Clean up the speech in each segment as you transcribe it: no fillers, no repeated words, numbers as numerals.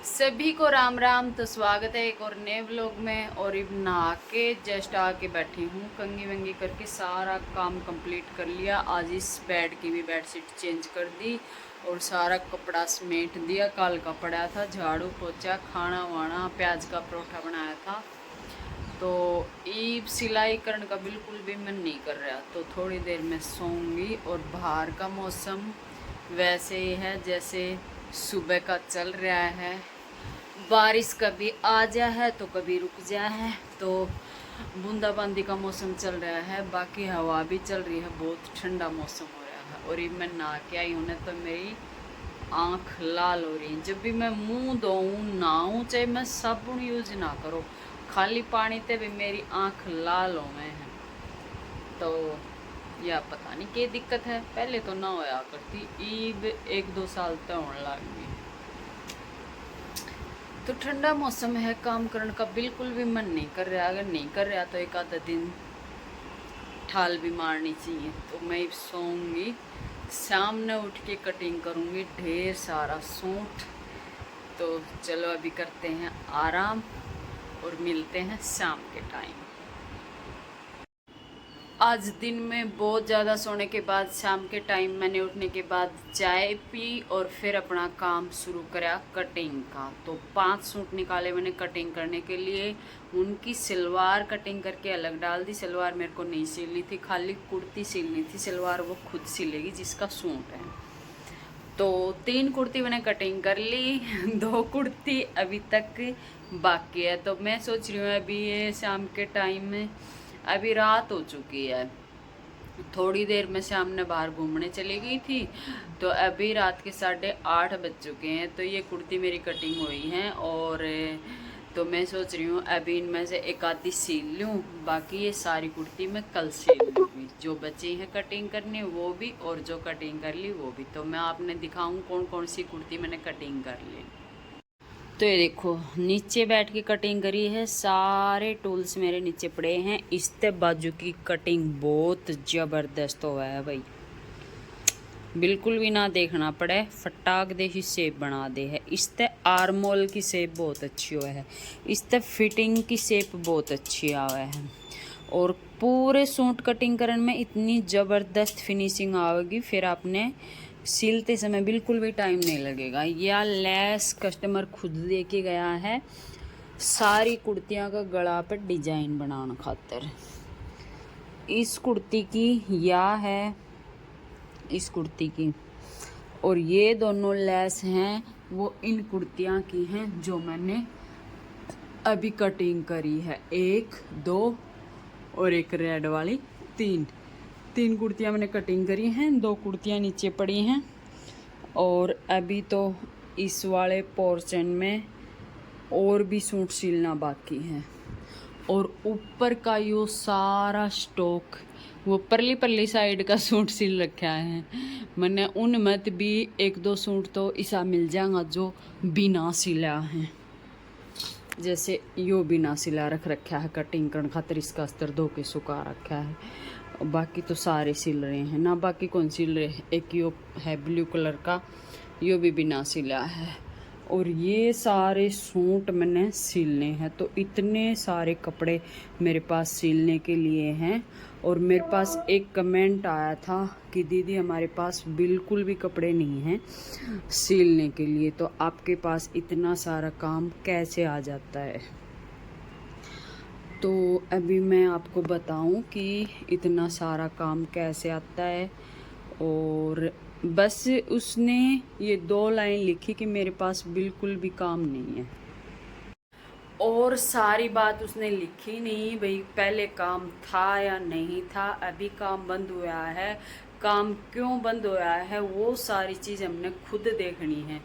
सभी को राम राम। तो स्वागत है एक और नए व्लॉग में। और अब नहा के जस्ट आके बैठी हूँ, कंगी वंगी करके सारा काम कंप्लीट कर लिया। आज इस बेड की भी बेडशीट चेंज कर दी और सारा कपड़ा समेट दिया। कल का पड़ा था, झाड़ू पोछा, खाना वाना, प्याज का परोठा बनाया था। तो ईब सिलाई करने का बिल्कुल भी मन नहीं कर रहा, तो थोड़ी देर में सोऊंगी। और बाहर का मौसम वैसे ही है जैसे सुबह का चल रहा है। बारिश कभी आ जा है तो कभी रुक जा है, तो बूंदाबांदी का मौसम चल रहा है। बाकी हवा भी चल रही है, बहुत ठंडा मौसम हो रहा है। और ये मैं नहा के आई हूँ ना, तो मेरी आँख लाल हो रही है। जब भी मैं मुंह धोऊँ नहाऊँ, चाहे मैं साबुन यूज ना करो, खाली पानी से भी मेरी आँख लाल हो गए हैं। तो या पता नहीं क्या दिक्कत है, पहले तो ना होया करती, ईब 1-2 साल तक होने लग गई। तो ठंडा मौसम है, काम करने का बिल्कुल भी मन नहीं कर रहा। अगर नहीं कर रहा तो एक आधा दिन ठाल भी मारनी चाहिए। तो मैं सोऊंगी, सामने उठ के कटिंग करूंगी ढेर सारा सूट। तो चलो अभी करते हैं आराम और मिलते हैं शाम के टाइम। आज दिन में बहुत ज़्यादा सोने के बाद शाम के टाइम मैंने उठने के बाद चाय पी और फिर अपना काम शुरू करा कटिंग का। तो 5 सूट निकाले मैंने कटिंग करने के लिए। उनकी सलवार कटिंग करके अलग डाल दी। सलवार मेरे को नहीं सिलनी थी, खाली कुर्ती सिलनी थी। सलवार वो खुद सिलेगी जिसका सूट है। तो 3 कुर्ती मैंने कटिंग कर ली 2 कुर्ती अभी तक बाकी है। तो मैं सोच रही हूँ अभी ये शाम के टाइम में, अभी रात हो चुकी है, थोड़ी देर में शाम ने बाहर घूमने चली गई थी। तो अभी रात के 8:30 बज चुके हैं। तो ये कुर्ती मेरी कटिंग हुई है। और तो मैं सोच रही हूँ अभी इनमें से एक आधी सील लूँ, बाकी ये सारी कुर्ती मैं कल सील लूँगी। जो बची हैं कटिंग करनी वो भी, और जो कटिंग कर ली वो भी। तो मैं आपने दिखाऊँ कौन कौन सी कुर्ती मैंने कटिंग कर ली। तो ये देखो, नीचे बैठ के कटिंग करी है, सारे टूल्स मेरे नीचे पड़े हैं। इसते बाजू की कटिंग बहुत ज़बरदस्त हुआ है भाई, बिल्कुल भी ना देखना पड़े, फटाक दे ही शेप बना दे है। इसते आर्मोल की शेप बहुत अच्छी हुआ है, इसते फिटिंग की शेप बहुत अच्छी आवा है। और पूरे सूट कटिंग करने में इतनी ज़बरदस्त फिनिशिंग आवेगी, फिर आपने सिलते समय बिल्कुल भी टाइम नहीं लगेगा। यह लेस कस्टमर खुद लेके गया है सारी कुर्तियाँ का गला पर डिजाइन बनाने खातिर। इस कुर्ती की या है, इस कुर्ती की, और ये दोनों लेस हैं वो इन कुर्तियाँ की हैं जो मैंने अभी कटिंग करी है। 1, 2 और एक रेड वाली, 3 कुर्तियाँ मैंने कटिंग करी हैं। 2 कुर्तियाँ नीचे पड़ी हैं। और अभी तो इस वाले पोर्शन में और भी सूट सिलना बाकी है। और ऊपर का यो सारा स्टॉक, वो परली परली साइड का सूट सिल रखा है मैंने। उन मत भी 1-2 सूट तो ऐसा मिल जाएगा जो बिना सिला है। जैसे यो बिना सिला रखा है कटिंग करने खातिर, इसका अस्तर धो के सुखा रखा है। बाकी तो सारे सिल रहे हैं ना, बाकी कौन सिल रहे हैं। एक यो है ब्लू कलर का, यो भी बिना सिला है। और ये सारे सूट मैंने सिलने हैं। तो इतने सारे कपड़े मेरे पास सिलने के लिए हैं। और मेरे पास एक कमेंट आया था कि दीदी हमारे पास बिल्कुल भी कपड़े नहीं हैं सिलने के लिए, तो आपके पास इतना सारा काम कैसे आ जाता है। तो अभी मैं आपको बताऊं कि इतना सारा काम कैसे आता है। और बस उसने ये 2 लाइन लिखी कि मेरे पास बिल्कुल भी काम नहीं है, और सारी बात उसने लिखी नहीं भाई पहले काम था या नहीं था। अभी काम बंद हुआ है, काम क्यों बंद हुआ है वो सारी चीज़ हमने खुद देखनी है।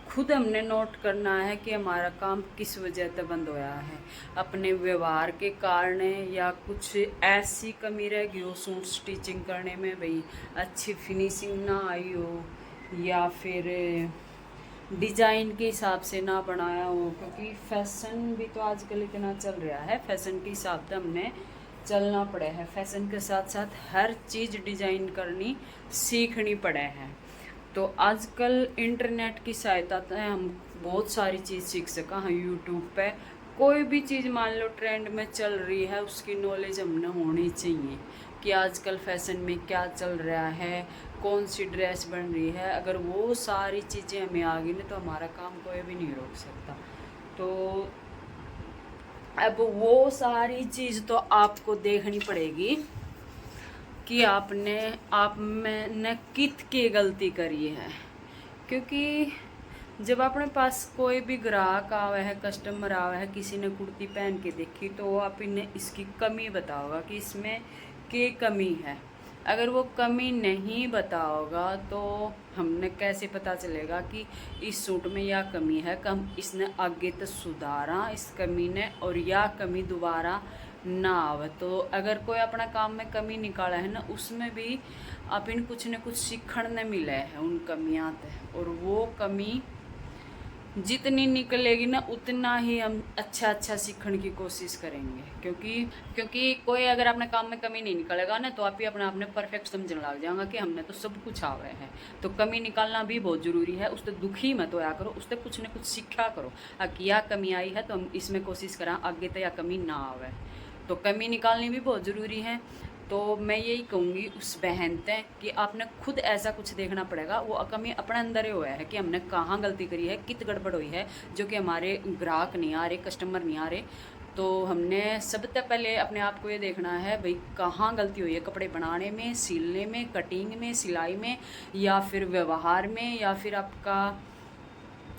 खुद हमने नोट करना है कि हमारा काम किस वजह से बंद हुआ है। अपने व्यवहार के कारण या कुछ ऐसी कमी रह गई हो सूट स्टिचिंग करने में, भाई अच्छी फिनिशिंग ना आई हो, या फिर डिज़ाइन के हिसाब से ना बनाया हो। क्योंकि फैशन भी तो आजकल इतना चल रहा है, फैशन के हिसाब से हमने चलना पड़े है। फैशन के साथ साथ हर चीज़ डिज़ाइन करनी सीखनी पड़े है। तो आजकल इंटरनेट की सहायता से हम बहुत सारी चीज़ सीख सका हाँ यूट्यूब पे। कोई भी चीज़ मान लो ट्रेंड में चल रही है, उसकी नॉलेज हमने होनी चाहिए कि आजकल फैशन में क्या चल रहा है, कौन सी ड्रेस बन रही है। अगर वो सारी चीज़ें हमें आ गई ना तो हमारा काम कोई भी नहीं रोक सकता। तो अब वो सारी चीज़ तो आपको देखनी पड़ेगी कि आप मैंने कित की गलती करी है। क्योंकि जब अपने पास कोई भी ग्राहक आवा है, कस्टमर आवा है, किसी ने कुर्ती पहन के देखी तो वो आप इन्हें इसकी कमी बताओगा कि इसमें क्या कमी है। अगर वो कमी नहीं बताओगा तो हमने कैसे पता चलेगा कि इस सूट में यह कमी है, कम इसने आगे तो सुधारा इस कमी ने और यह कमी दोबारा ना आवे। तो अगर कोई अपना काम में कमी निकाला है ना, उसमें भी आप इन कुछ न कुछ सीखने मिले है उन कमियाँ से। और वो कमी जितनी निकलेगी ना उतना ही हम अच्छा सीखने की कोशिश करेंगे। क्योंकि कोई अगर अपने काम में कमी नहीं निकलेगा ना तो आप ही अपने परफेक्ट समझने लग जाएगा कि हमने तो सब कुछ आ गए हैं। तो कमी निकालना भी बहुत ज़रूरी है। उससे दुखी मत होया करो, उससे कुछ न कुछ सीखा करो। क्या कमी आई है तो हम इसमें कोशिश करें आगे तो यह कमी ना आवे। तो कमी निकालनी भी बहुत ज़रूरी है। तो मैं यही कहूँगी उस बहन से कि आपने खुद ऐसा कुछ देखना पड़ेगा। वो कमी अपने अंदर ही हुआ है कि हमने कहाँ गलती करी है, कित गड़बड़ हुई है जो कि हमारे ग्राहक नहीं आ रहे, कस्टमर नहीं आ रहे। तो हमने सबसे पहले अपने आप को ये देखना है भाई कहाँ गलती हुई है, कपड़े बनाने में, सिलने में, कटिंग में, सिलाई में, या फिर व्यवहार में, या फिर आपका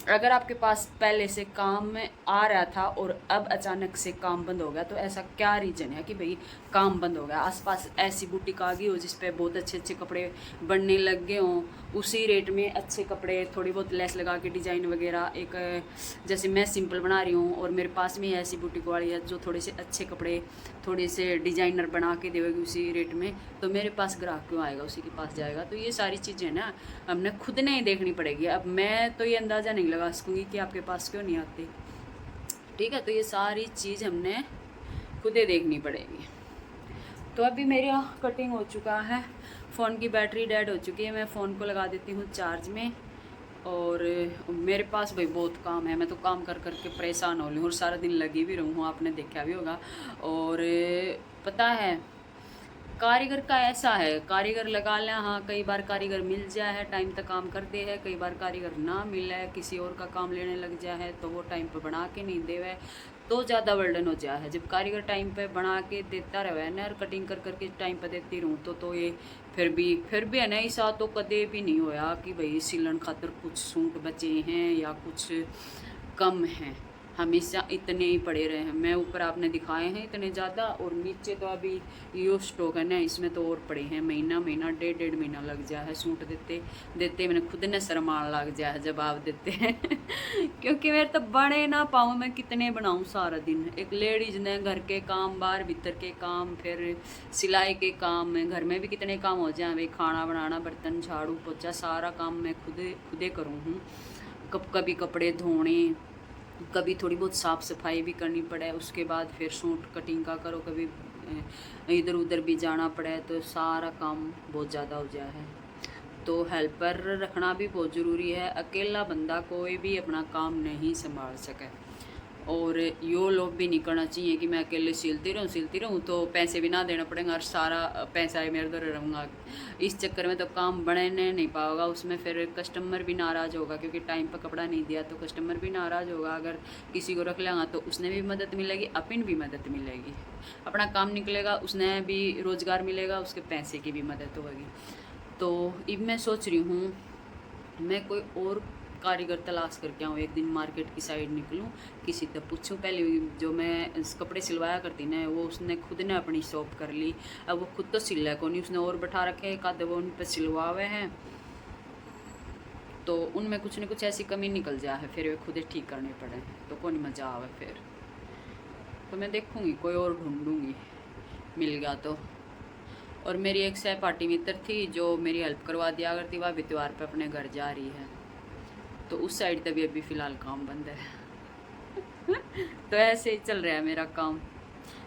अगर आपके पास पहले से काम में आ रहा था और अब अचानक से काम बंद हो गया तो ऐसा क्या रीज़न है कि भाई काम बंद हो गया। आसपास ऐसी बुटीक आ गई हो जिस पे बहुत अच्छे कपड़े बनने लग गए हों, उसी रेट में अच्छे कपड़े, थोड़ी बहुत लेस लगा के डिज़ाइन वगैरह, एक जैसे मैं सिंपल बना रही हूँ और मेरे पास में ऐसी बुटीक वाली है जो थोड़े से अच्छे कपड़े थोड़े से डिज़ाइनर बना के देगी उसी रेट में, तो मेरे पास ग्राहक क्यों आएगा, उसी के पास जाएगा। तो ये सारी चीज़ें ना हमने खुद ने ही देखनी पड़ेगी। अब मैं तो ये अंदाज़ा नहीं लगा सकूँगी कि आपके पास क्यों नहीं आती, ठीक है। तो ये सारी चीज़ हमने खुद ही देखनी पड़ेगी। तो अभी मेरा कटिंग हो चुका है, फ़ोन की बैटरी डेड हो चुकी है, मैं फ़ोन को लगा देती हूँ चार्ज में। और मेरे पास भाई बहुत काम है, मैं तो काम कर कर के परेशान हो रही हूँ और सारा दिन लगी भी रहूँ, आपने देखा भी होगा। और पता है कारीगर का ऐसा है, कारीगर लगा लें, हाँ कई बार कारीगर मिल जाए है टाइम तक काम करते हैं, कई बार कारीगर ना मिले किसी और का काम लेने लग जाए है तो वो टाइम पे बना के नहीं देवे तो ज़्यादा बर्डन हो जाए है। जब कारीगर टाइम पे बना के देता रहे ना और कटिंग कर करके टाइम पे देती रहूँ तो ये फिर भी है ना, ऐसा तो कदे भी नहीं होया कि भाई सिलन खातर कुछ सूट बचे हैं या कुछ कम हैं, हमेशा इतने ही पड़े रहे हैं। मैं ऊपर आपने दिखाए हैं इतने ज़्यादा और नीचे तो अभी यो स्टॉक है ना, इसमें तो और पड़े हैं। महीना डेढ़ महीना लग जाए है सूट देते मैंने खुद ने शर्मान लग जाए है जब आप देते हैं क्योंकि मेरे तो बने ना पाऊँ, मैं कितने बनाऊँ सारा दिन। एक लेडीज ने घर के काम, बाहर भीतर के काम, फिर सिलाई के काम में, घर में भी कितने काम हो जाए भाई, खाना बनाना, बर्तन, झाड़ू पोछा, सारा काम मैं खुदे करूँ हूँ। कभी कपड़े धोने, कभी थोड़ी बहुत साफ़ सफाई भी करनी पड़े, उसके बाद फिर सूट कटिंग का करो, कभी इधर उधर भी जाना पड़े, तो सारा काम बहुत ज़्यादा हो जाए है। तो हेल्पर रखना भी बहुत ज़रूरी है। अकेला बंदा कोई भी अपना काम नहीं संभाल सके। और यो लोग भी नहीं करना चाहिए कि मैं अकेले सिलती रहूँ तो पैसे भी ना देना पड़ेगा और सारा पैसा ही मेरे दौरे रहूँगा। इस चक्कर में तो काम बढ़ने नहीं पाएगा, उसमें फिर कस्टमर भी नाराज़ होगा क्योंकि टाइम पर कपड़ा नहीं दिया तो कस्टमर भी नाराज़ होगा। अगर किसी को रख लेगा तो उसने भी मदद मिलेगी, अपन भी मदद मिलेगी, अपना काम निकलेगा, उसने भी रोज़गार मिलेगा, उसके पैसे की भी मदद होगी। तो अब मैं सोच रही हूँ मैं कोई और कारीगर तलाश करके आऊँ, एक दिन मार्केट की साइड निकलूँ, किसी तक पूछूँ। पहले जो मैं कपड़े सिलवाया करती ना वो उसने खुद ने अपनी शॉप कर ली, अब वो खुद तो सिल है को नहीं, उसने और बैठा रखे एक आधे वो उन पर सिलवावे हैं, तो उनमें कुछ न कुछ ऐसी कमी निकल जाए है, फिर वे खुद ही ठीक करने पड़े तो कौन मज़ा आवे फिर। तो मैं देखूँगी कोई और ढूँढूँगी, मिल गया तो। और मेरी एक सहपाठी मित्र थी जो मेरी हेल्प करवा दिया करती, वह भी त्यौहार पर अपने घर जा रही है, तो उस साइड तभी अभी फ़िलहाल काम बंद है तो ऐसे ही चल रहा है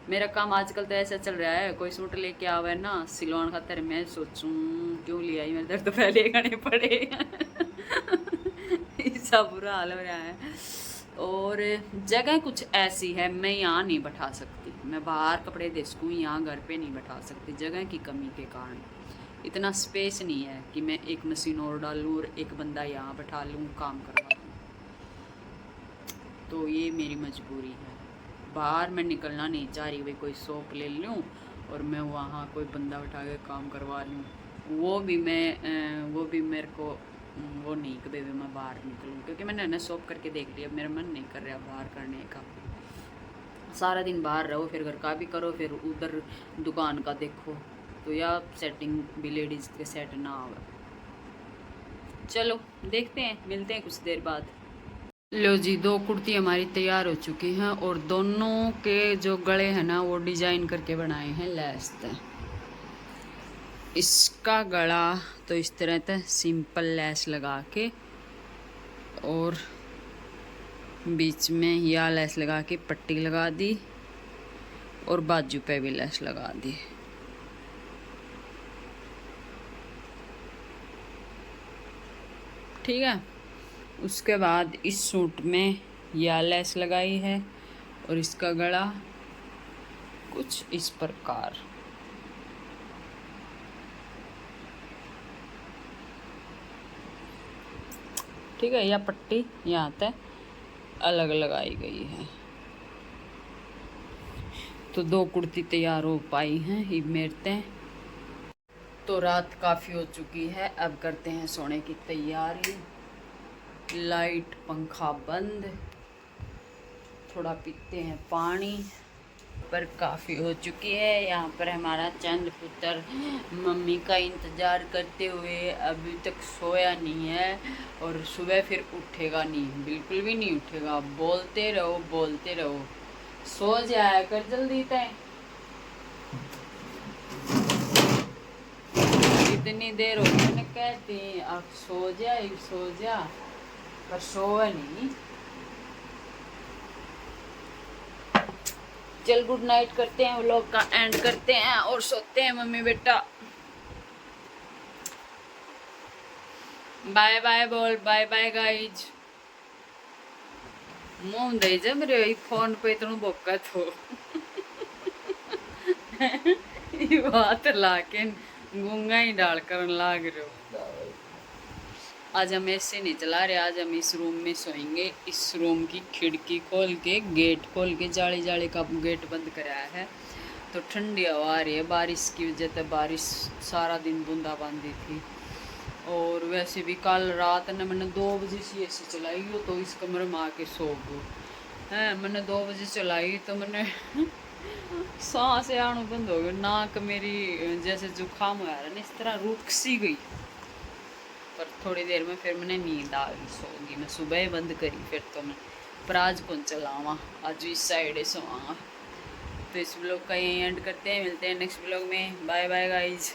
मेरा काम आजकल तो ऐसा चल रहा है, कोई सूट लेके आवे ना सिलवान खातर, मैं सोचूं क्यों लिया ही, मेरे दर्द तो पहले करने पड़े सा बुरा हाल हो रहा है। और जगह कुछ ऐसी है, मैं यहाँ नहीं बैठा सकती, मैं बाहर कपड़े दे सकूँ, यहाँ घर पे नहीं बैठा सकती, जगह की कमी के कारण। इतना स्पेस नहीं है कि मैं एक मशीन और डालूँ और एक बंदा यहाँ बैठा लूँ, काम करवा लूँ। तो ये मेरी मजबूरी है। बाहर मैं निकलना नहीं चाह रही, भाई कोई शॉप ले लूँ और मैं वहाँ कोई बंदा बैठा के काम करवा लूँ। वो भी मेरे को वो नहीं कभी भी मैं बाहर निकलूँ, क्योंकि मैंने ना शॉप करके देख लिया, मेरा मन नहीं कर रहा बाहर करने का। सारा दिन बाहर रहो, फिर घर का भी करो, फिर उधर दुकान का देखो, तो या सेटिंग भी लेडीज़ के सेट ना आवे। चलो देखते हैं, मिलते हैं कुछ देर बाद। लो जी, 2 कुर्ती हमारी तैयार हो चुकी हैं और दोनों के जो गले हैं ना वो डिजाइन करके बनाए हैं लेस से। इसका गला तो इस तरह से सिंपल लेस लगा के और बीच में या लेस लगा के पट्टी लगा दी और बाजू पे भी लेस लगा दी। ठीक है, उसके बाद इस सूट में या लेस लगाई है और इसका गला कुछ इस प्रकार। ठीक है, यह पट्टी यहाँ तक अलग लगाई गई है। तो 2 कुर्ती तैयार हो पाई हैं ये मेरते। तो रात काफ़ी हो चुकी है, अब करते हैं सोने की तैयारी। लाइट पंखा बंद, थोड़ा पीते हैं पानी। पर काफ़ी हो चुकी है। यहाँ पर हमारा चंद पुत्र मम्मी का इंतज़ार करते हुए अभी तक सोया नहीं है और सुबह फिर उठेगा नहीं, बिल्कुल भी नहीं उठेगा। बोलते रहो, सो जाया कर जल्दी तय। इतनी देर हो गई, मैंने कहती अब सो जा, पर सोया नहीं। चल गुड नाइट करते हैं, व्लॉग का एंड करते हैं और सोते हैं मम्मी बेटा। बाय बाय बोल, बाय बाय गाइज। मुंह दे जा मेरे फोन पे इतना बोकत हो। ये बात लाके गूंगा ही डाल कर लाग रहे हो। आज हम ऐसे नहीं चला रहे, आज हम इस रूम में सोएंगे। इस रूम की खिड़की खोल के, गेट खोल के, जाली का गेट बंद कराया है, तो ठंडी हवा आ रही है। बारिश की वजह से, बारिश सारा दिन बूंदाबांदी थी। और वैसे भी कल रात ने मैंने 2 बजे से ऐसी चलाई हो, तो इस कमरे में आके सो गो है। मैंने 2 बजे चलाई तो मैंने सांस आना बंद हो गई, नाक मेरी जैसे जुकाम हो रहा है ना, इस तरह रुक सी गई। पर थोड़ी देर में फिर मैंने नींद आ गई, सो गई। मैं सुबह ही बंद करी फिर तो मैं, पर आज कौन चलावा, आज इस साइड सोआंगा। तो इस ब्लॉग का यहीं एंड करते हैं, मिलते हैं नेक्स्ट ब्लॉग में। Bye bye guys.